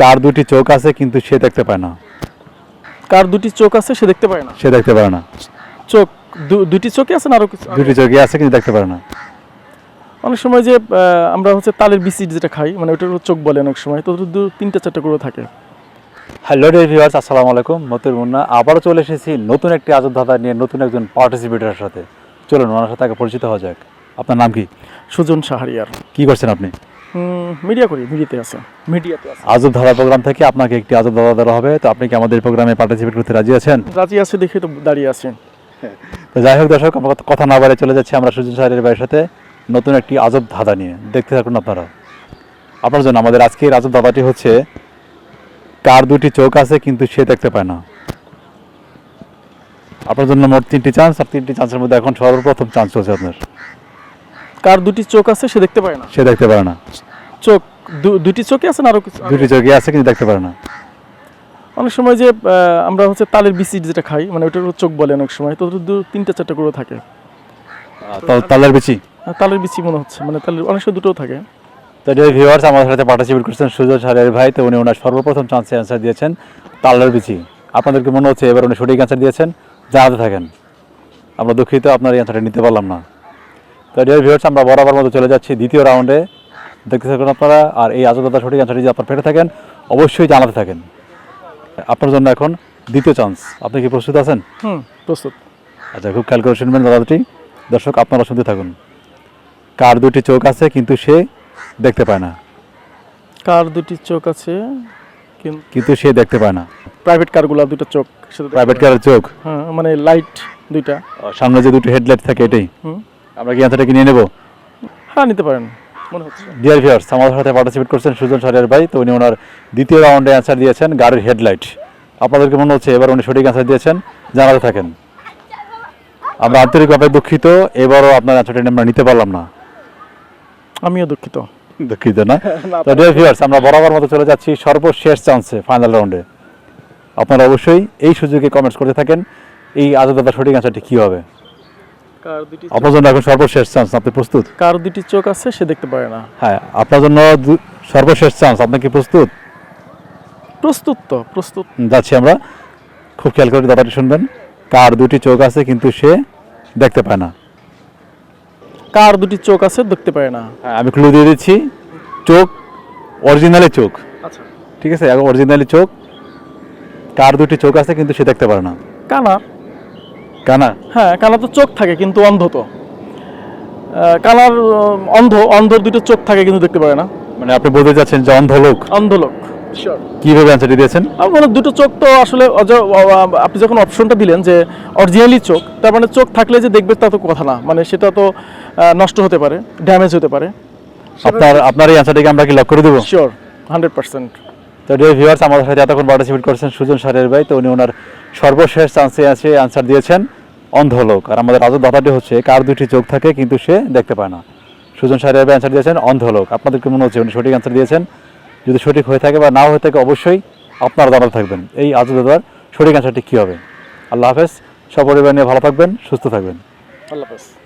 কার দুটি চোখ আছে কিন্তু সে দেখতে পায় না? কার দুটি চোখ আছে সে দেখতে পায় না? সে দেখতে পারে না। চোখ দুটি চোখই আছে না আরো কিছু? দুটি চোখই আছে কিন্তু দেখতে পারে না। অনেক সময় যে আমরা তালের বিচি যেটা খাই, মানে ওটার চোখ বলে অনেক সময়, তো তিনটা চারটা করে থাকে। হ্যালো ডিয়ার ভিউয়ার্স, আসসালামু আলাইকুম। মতিউর মুন্না আবারও চলে এসেছি নতুন একটি আজব ধাঁধা নিয়ে, নতুন একজন পার্টিসিপেটরের সাথে। চলুন ওনার সাথে আগে পরিচিত হওয়া যাক। আপনার নাম কি? সুজন শাহরিয়ার। কি করছেন আপনি? মিডিয়াতে আছে। আজব ধাঁধা প্রোগ্রাম থেকে আপনাকে একটি আজব ধাঁধা দেওয়া হবে, তো আপনি কি আমাদের প্রোগ্রামে পার্টিসিপেট করতে রাজি আছেন? রাজি আছে দেখে তো দাঁড়িয়ে আছেন। তো যাই হোক দর্শক, আমরা কথা না বাড়িয়ে চলে যাচ্ছি আমরা সুজন শাহরিয়ার ভাইয়ের সাথে নতুন একটি আজব ধাঁধা নিয়ে। দেখতে থাকুন আপনারা। আপনার জন্য আমাদের আজকের আজব ধাঁধাটি হচ্ছে, কার দুটি চোখ আছে কিন্তু সে দেখতে পায় না? আপনার জন্য মোট 3টি চান্স, আর 3টি চান্সের মধ্যে এখন সর্বপ্রথম চান্স হচ্ছে আপনার। কার দুটি চোখ আছে সে দেখতে পায় না? সে দেখতে পারে না। চোখ দুটি চোখই আছে না আরো কিছু? দুটি চোখই আছে কিন্তু দেখতে পারে না। অনেক সময় যে আমরা তালের বিচি যেটা খাই, মানে ওটার চোখ বলে অনেক সময়, তো তিনটা চারটা করে থাকে। তালের বিচি? তালের বিচি মনে হচ্ছে, মানে তালের অনেক সময় দুটোও থাকে। তো ভিউয়ার্স, আমাদের সাথে পার্টিসিপেট করছেন সুজন শাহরিয়ার ভাই। তো উনি ওনার সর্বপ্রথম চান্সে অ্যান্সার দিয়েছেন তালের বিচি। আপনাদেরকে মনে হচ্ছে এবার উনি সঠিক অ্যান্সার দিয়েছেন, জানাতে থাকেন। আমরা দুঃখিত, আপনার এই অ্যান্সারটা নিতে পারলাম না। তো ভিউয়ার্স, আমরা বরাবর মতো চলে যাচ্ছি দ্বিতীয় রাউন্ডে। দেখতে থাকুন আপনারা, আর এই আজবদার সঠিক অ্যান্সারটি যদি আপনার পেটে থাকেন অবশ্যই জানাতে থাকেন। আপনার জন্য এখন দ্বিতীয় চান্স। আপনি কি প্রস্তুত আছেন? প্রস্তুত। আচ্ছা, খুব খেয়াল করে শুনবেন দাদাটি। দর্শক আপনারা শুনতে থাকুন। কার দুটি চোখ আছে কিন্তু সে দেখতে পায় না? কার দুটি চোখ আছে কিন্তু সে দেখতে পায় না? প্রাইভেট কারগুলো দুটো চোখ। প্রাইভেট কারের চোখ? হ্যাঁ, মানে লাইট দুইটা, সামনে যে দুটো হেডলাইট থাকে, এটাই। আমরা কি অ্যান্সারটা নিয়ে নেব? হ্যাঁ, নিতে পারেন মনে হচ্ছে। ডিয়ার ভিউয়ার্স, আমাদের সাথে পার্টিসিপেট করছেন সুজন শাহরিয়ার ভাই। তো উনি ওনার দ্বিতীয় রাউন্ডে অ্যান্সার দিয়েছেন গাড়ির হেডলাইট। আপনাদেরকে মনে হচ্ছে এবার উনি সঠিক অ্যান্সার দিয়েছেন, জানাতে থাকেন। আমরা আন্তরিকভাবে দুঃখিত, এবারও আপনার অ্যান্সারটা আমরা নিতে পারলাম না। আমিও দুঃখিত। দুঃখিত না? তো ডিয়ার ভিউয়ার্স, আমরা বরাবর মতো চলে যাচ্ছি সর্বশেষ চান্সে, ফাইনাল রাউন্ডে। আপনারা অবশ্যই এই সুযোগে কমেন্টস করতে থাকেন এই আজবদার সঠিক অ্যান্সারটি কী হবে। আপনার জন্য এখন সর্বশেষ চান্স, আপনি প্রস্তুত? কার দুটি চোখ আছে সে দেখতে পারে না? হ্যাঁ, আপনার জন্য সর্বশেষ চান্স। আপনি কি প্রস্তুত? প্রস্তুত। যাচ্ছি আমরা। খুব খেয়াল করে দাদাটি শুনবেন। কার দুটি চোখ আছে কিন্তু সে দেখতে পায় না? কার দুটি চোখ আছে দেখতে পায় না? হ্যাঁ, আমি ক্লু দিয়ে দিচ্ছি। চোখ, অরিজিনালি চোখ। আচ্ছা, ঠিক আছে, এখন অরিজিনালি চোখ। কার দুটি চোখ আছে কিন্তু সে দেখতে পারে না? কানা। কানা? হ্যাঁ, কানা তো চোখ থাকে কিন্তু অন্ধ তো। কানার অন্ধর দুটো চোখ থাকে কিন্তু দেখতে পারে না। মানে আপনি বলতে চাচ্ছেন যে অন্ধ লোক? অন্ধ লোক। কিভাবে অ্যান্সারটি দিয়েছেন? মানে দুটো চোখ তো আসলে আপনি যখন অপশনটা দিলেন যে অরিজিনালি চোখ, তার মানে চোখ থাকলে যে দেখবে তা তো কথা না, মানে সেটা তো নষ্ট হতে পারে, ড্যামেজ হতে পারে। আপনার এই অ্যান্সারটিকে আমরা কি লক করে দেবো? শিওর, 100%। তো ডিয়ার ভিউয়ার্স, আমাদের সাথে এতক্ষণ পার্টিসিপেট করেছেন সুজন শাহরিয়ার ভাই। তো উনি ওনার সর্বশেষ চান্সে আছে অ্যান্সার দিয়েছেন অন্ধ লোক। আর আমাদের আজব ধাঁধাটি হচ্ছে, কার দুটি চোখ থাকে কিন্তু সে দেখতে পায় না? সুজন শাহরিয়ার ভাই অ্যান্সার দিয়েছেন অন্ধ লোক। আপনাদেরকে মনে হচ্ছে উনি সঠিক অ্যান্সার দিয়েছেন। যদি সঠিক হয়ে থাকে বা নাও হয়ে থাকে, অবশ্যই আপনারা জানাতে থাকবেন এই আজব ধাঁধার সঠিক অ্যান্সারটি কী হবে। আল্লাহ হাফেজ। সপরিবার নিয়ে ভালো থাকবেন, সুস্থ থাকবেন। আল্লাহ হাফেজ।